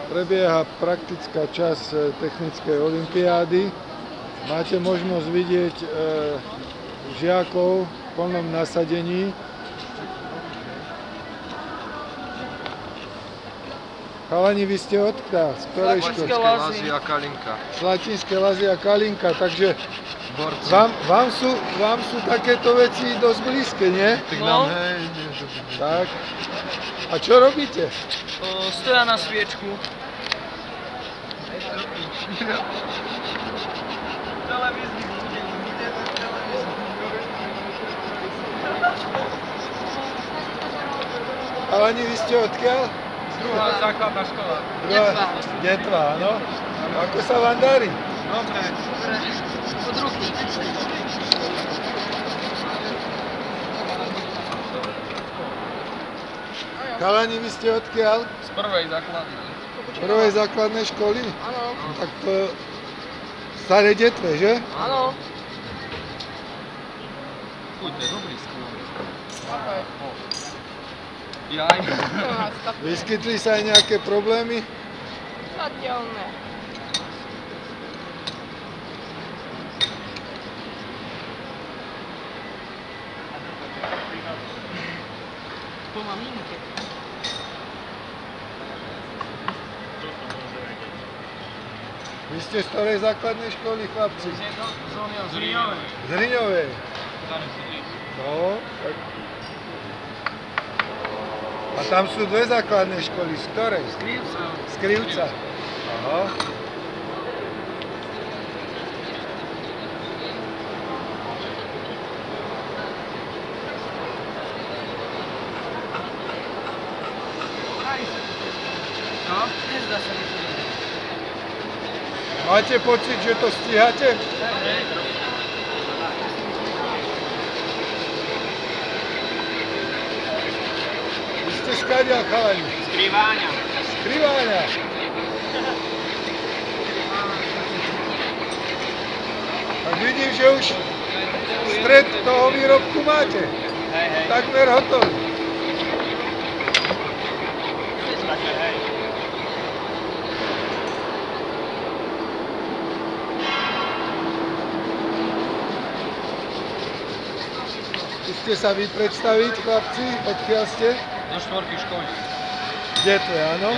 prebieha praktická časť technickej olympiády. Máte možnosť vidieť žiakov v plnom nasadení. Chalani, vy ste odkiaľ? Z ktorej školy? Slatinské Lazy a Kalinka. Slatinské Lazy a Kalinka, takže vám sú takéto veci dosť blízke, nie? Tak nám, hej. Tak. A čo robíte? Stoja na sviečku. Chalani, vy ste odkiaľ? Druhá základná škola. Detva, áno. Ako sa vám darí? Dobre. Od ruky. Chalani, vy ste odkiaľ? Z prvej základnej. Prvej základnej školy? Áno. Tak to staré Detve, že? Áno. Poďte, dobrý skôr. Jaj. Vyskytli sa aj nejaké problémy? Zatiaľ ne. Po maminke. Vy ste z ktorej základnej školy, chlapci? Z Riňovej. Z Riňovej. No, tak... A tam sú dve základné školy, z ktorej? Z Krivca. Aha. No, nezdá sa mi to. Máte pocit, že to stíhate? Vy ste škadia, chalani? Z Kriváňa. Z Kriváňa. Tak vidím, že už stred toho výrobku máte. Takmer hotový. Chcete sa vy predstaviť, chlapci? Odkiaľ ste? Do štvorky školy. Detve, áno?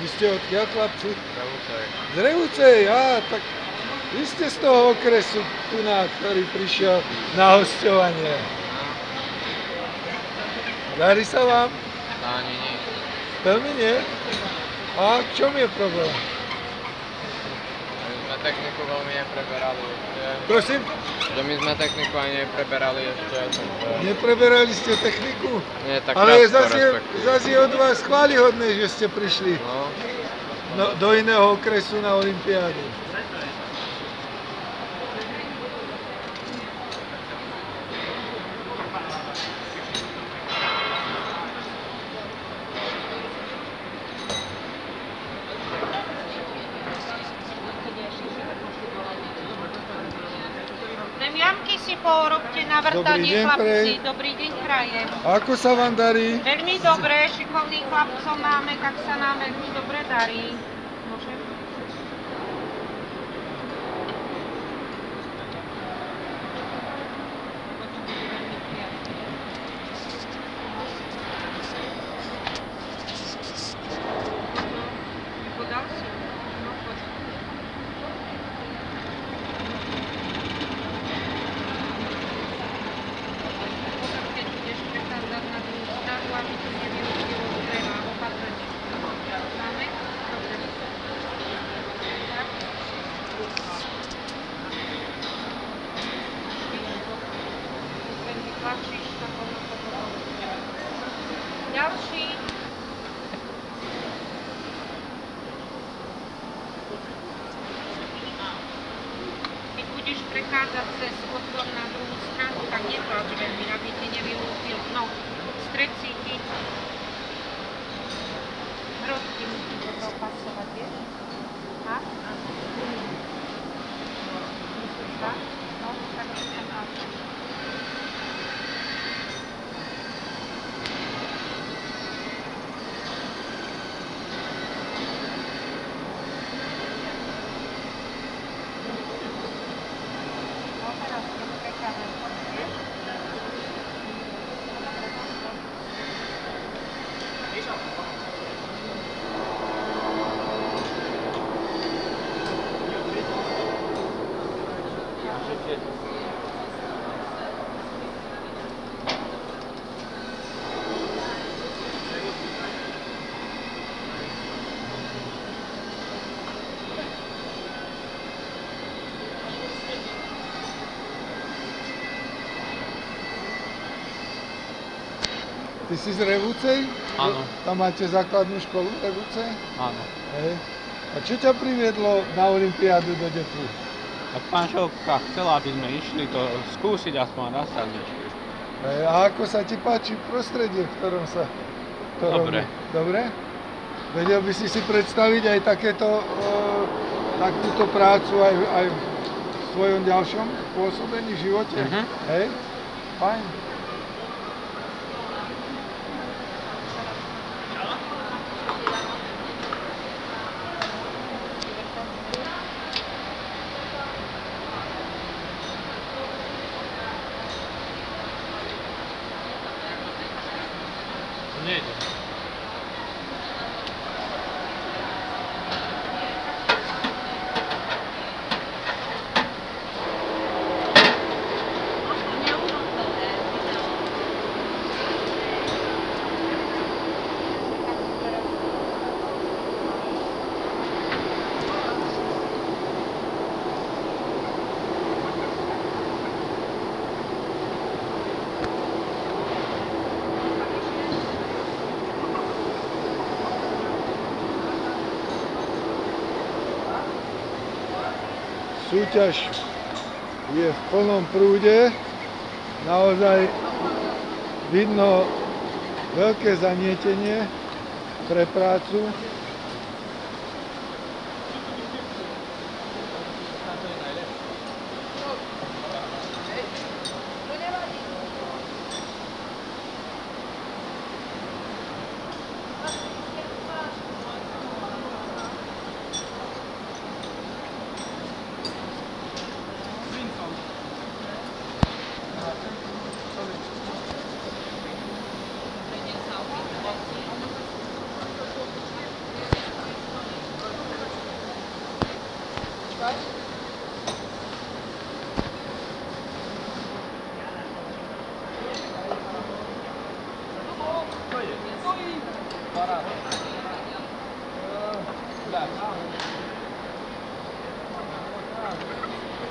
Vy ste odkiaľ, chlapci? Z Revúcej, tak vy ste z toho okresu, ktorý prišiel na hosťovanie. Darí sa vám? Ani nie. Veľmi nie? A v čom je problém? My sme techniku veľmi nepreberali ešte. Prosím? Že my sme techniku ani nepreberali ešte. Nepreberali ste techniku? Nie tak Ale krátko, zase je od vás chválihodné, že ste prišli No, do iného okresu na olympiádu. Premiamky si porobte na vrtanie, chlapci. Dobrý deň, prajem. Ako sa vám darí? Veľmi dobre, šikovných chlapcov máme, tak sa nám veľmi dobre darí. Môžem? Podal si? No, poď. Keď budeš prechádzať na druhú stranu, aby to nevyužilo dreva, opatrne. Máme? Dobre. prechádzať cez odbor na druhú stranu, tak netlač veľmi, aby ti nevylúpil. No, stred cítiť. Hrotky musí do toho pasovať, vieš? Ha? Myslíš tak? No, tak to sa páči. Ty si z Revúcej? Áno. Tam máte základnú školu v Revúcej? Áno. Hej. A čo ťa priviedlo na olympiádu do Detvu? Tak manželka chcela, aby sme išli to skúsiť aspoň raz tak niečo. Hej. A ako sa ti páči prostredie, v ktorom sa to Dobre. robí? Dobre? Vedel by si predstaviť aj takúto prácu aj v svojom ďalšom pôsobení v živote? Mhm. Hej? Fajn. Nejde. Súťaž je v plnom prúde, naozaj vidno veľké zanietenie pre prácu.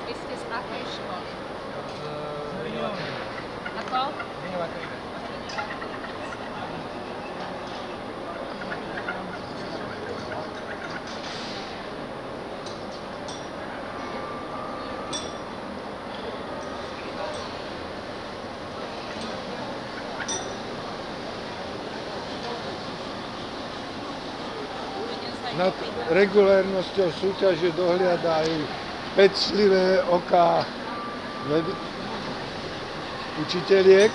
Vy ste z akej školy? Ako? Nad regulérnosťou súťaže dohliadajú pečlivé oká učiteľiek.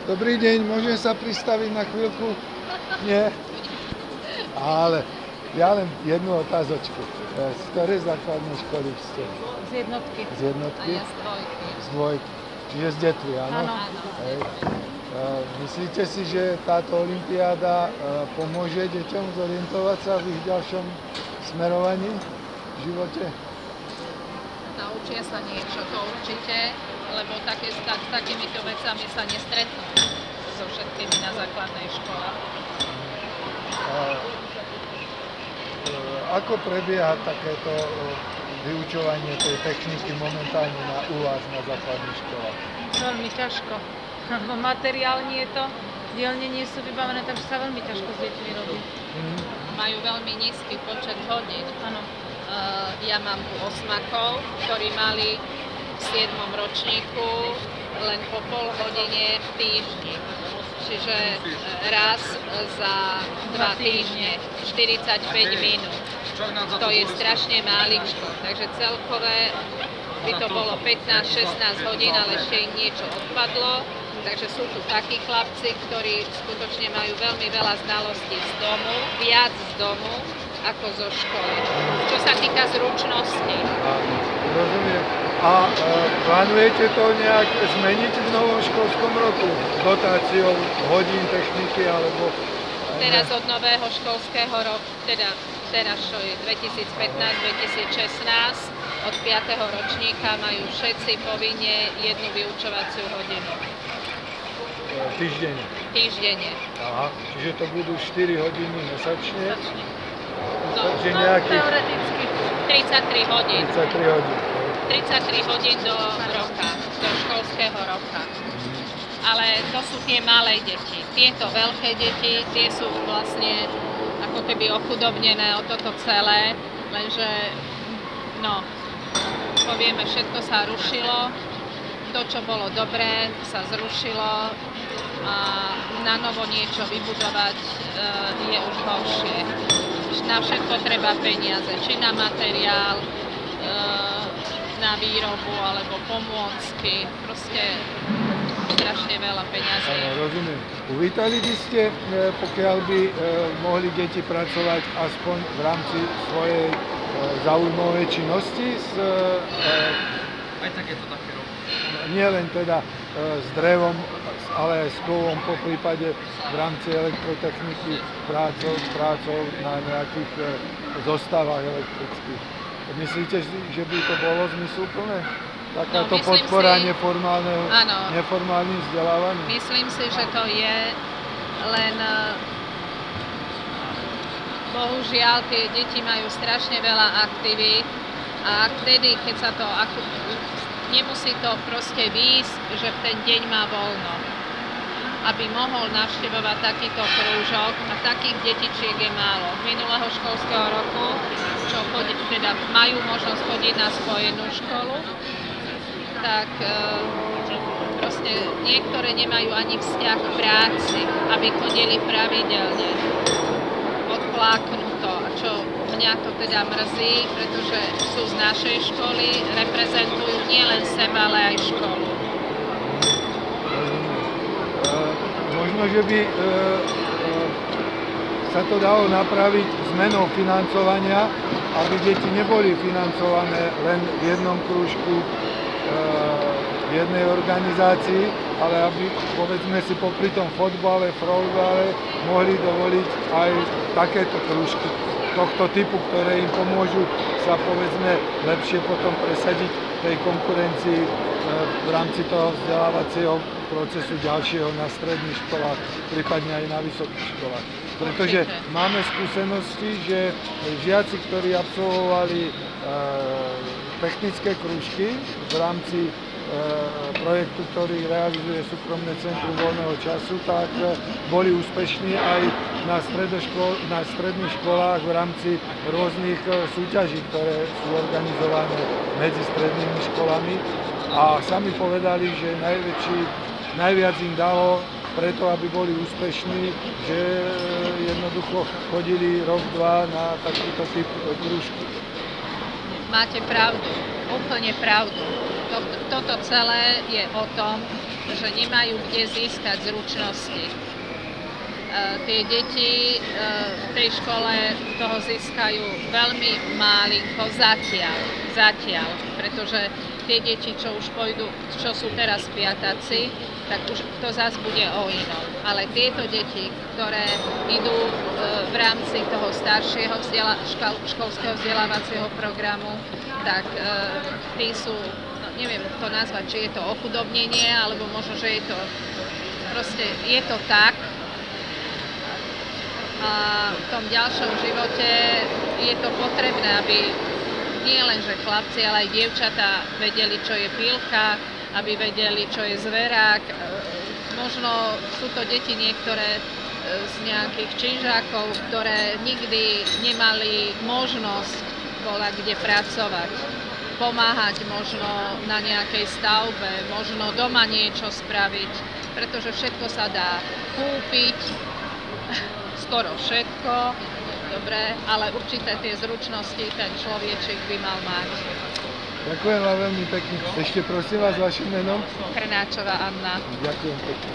Dobrý deň, môžem sa pristaviť na chvíľku? Nie? Ale ja len jednu otázočku. Z ktorej základnej školy ste? Z jednotky. Z jednotky? A ja z dvojky. Z dvojky. Čiže z Detvy, áno? Áno. Hej. Myslíte si, že táto olympiáda pomôže deťom zorientovať sa v ich ďalšom smerovaní v živote? Naučia sa niečo, to určite, lebo s takýmito vecami sa nestretnú so všetkými na základnej škole. Ako prebieha takéto vyučovanie tej techniky momentálne u vás na základných školách? Veľmi ťažko. Materiálne je to, dielne nie sú vybavené, takže sa veľmi ťažko s deťmi robí. Majú veľmi nízky počet hodín. Áno. Ja mám tu osmakov, ktorí mali v 7. ročníku len po pol hodine v týždni. Čiže raz za 2 týždne, 45 minút. To je strašne máličko, takže celkové by to bolo 15-16 hodín, ale ešte im niečo odpadlo. Takže sú tu takí chlapci, ktorí skutočne majú veľmi veľa znalostí z domu, viac z domu ako zo školy. Čo sa týka zručnosti. Rozumiem. A plánujete to nejak zmeniť v novom školskom roku? Dotáciou hodín techniky alebo... Teraz od nového školského roku, teda teraz čo je 2015-2016, od 5. ročníka majú všetci povinne jednu vyučovaciu hodinu. Týždenne? Týždenne. Aha, čiže to budú 4 hodiny mesačne? No, teoreticky 33 hodín. 33 hodín. 33 hodín do roka, do školského roka. Ale to sú tie malé deti. Tieto veľké deti, tie sú vlastne ako keby ochudobnené o toto celé, lenže, no, povieme, všetko sa rušilo, to, čo bolo dobré, sa zrušilo a na novo niečo vybudovať je už horšie. Na všetko treba peniaze, či na materiál, na výrobu alebo pomôcky, proste strašne veľa peňazí. Áno, rozumiem. Uvítali by ste, pokiaľ by mohli deti pracovať aspoň v rámci svojej záujmovej činnosti Aj takéto také roky. Nie len teda s drevom, ale aj s kovom, po prípade v rámci elektrotechniky prácou na nejakých zostavách elektrických. Myslíte, že by to bolo zmysluplné? Takáto podpora neformálnym vzdelávaním? Myslím si, že to je len bohužiaľ tie deti majú strašne veľa aktivít a vtedy, keď sa to nemusí to proste výjsť, že v ten deň má voľno. Aby mohol navštevovať takýto krúžok a takých detičiek je málo. Minulého školského roku, čo teda majú možnosť chodiť na spojenú školu, tak proste niektoré nemajú ani vzťah k práci, aby chodili pravidelne. Odfláknú to, čo mňa to teda mrzí, pretože sú z našej školy, reprezentujú nielen seba, ale aj školu. Možno, že by sa to dalo napraviť zmenou financovania, aby deti neboli financované len v jednom krúžku, v jednej organizácii, ale aby, povedzme si, popri tom fotbale, florballe mohli dovoliť aj takéto krúžky tohto typu, ktoré im pomôžu sa, povedzme, lepšie potom presadiť tej konkurencii v rámci toho vzdelávacieho procesu ďalšieho na stredných školách, prípadne aj na vysokých školách. Pretože máme skúsenosti, že žiaci, ktorí absolvovali technické krúžky v rámci projektu, ktorý realizuje súkromné centrum voľného času, tak boli úspešní aj na stredných školách v rámci rôznych súťaží, ktoré sú organizované medzi strednými školami. A sami povedali, že najväčší najviac im dalo preto, aby boli úspešní, že jednoducho chodili rok, dva na takýto typ krúžky. Máte pravdu, úplne pravdu. Toto celé je o tom, že nemajú kde získať zručnosti. Tie deti v tej škole toho získajú veľmi málinko zatiaľ, pretože tie deti, čo už pôjdu, čo sú teraz piataci, tak už to zase bude o inom. Ale tieto deti, ktoré idú v rámci toho staršieho školského vzdelávacieho programu, tak tí sú, no, neviem to nazvať, či je to ochudobnenie, alebo možno, že je to proste, je to tak. A v tom ďalšom živote je to potrebné, aby nie len, že chlapci, ale aj dievčatá vedeli, čo je pilka, aby vedeli, čo je zverák. Možno sú to deti niektoré z nejakých činžákov, ktoré nikdy nemali možnosť kde pracovať. Pomáhať možno na nejakej stavbe, možno doma niečo spraviť, pretože všetko sa dá kúpiť, skoro všetko, dobre, ale určité tie zručnosti ten človečik by mal mať. Ďakujem vám veľmi pekne. Ešte prosím vás vašim menom. Krnáčová Anna. Ďakujem pekne.